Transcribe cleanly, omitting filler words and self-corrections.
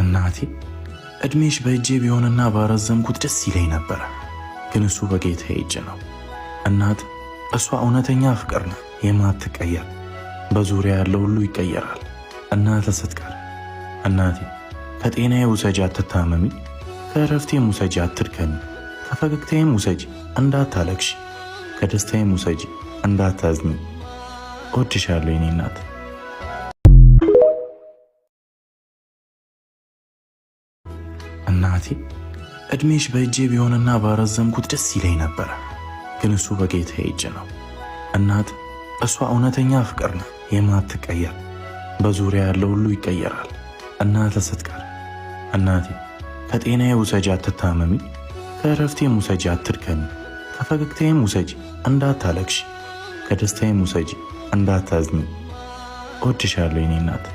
እናቴ እድሜሽ በእጄ ቢሆንና ባረዘምኩት ደስ ይለኝ ነበር፣ ግን እሱ በጌታዬ እጅ ነው። እናት እሷ እውነተኛ ፍቅር ነው የማትቀየር። በዙሪያ ያለው ሁሉ ይቀየራል እናት ስትቀር። እናቴ ከጤናዬ ውሰጂ አትታመሚ፣ ከእረፍቴም ውሰጂ አትድከሚ፣ ከፈገግታዬም ውሰጂ እንዳታለቅሺ፣ ከደስታዬም ውሰጂ እንዳታዝኝ። እወድሻለሁ የኔ እናት። እናቴ እድሜሽ በእጄ ቢሆንና ባረዘምኩት ደስ ይለኝ ነበር፣ ግን እሱ በጌታዬ እጅ ነው። እናት እሷ እውነተኛ ፍቅር ነው የማትቀየር። በዙሪያ ያለው ሁሉ ይቀየራል እናት ስትቀር። እናቴ ከጤናዬ ውሰጂ አትታመሚ፣ ከእረፍቴም ውሰጂ አትድከሚ፣ ከፈገግታዬም ውሰጂ እንዳታለቅሺ፣ ከደስታዬም ውሰጂ እንዳታዝኝ። እወድሻለሁ የኔ እናት።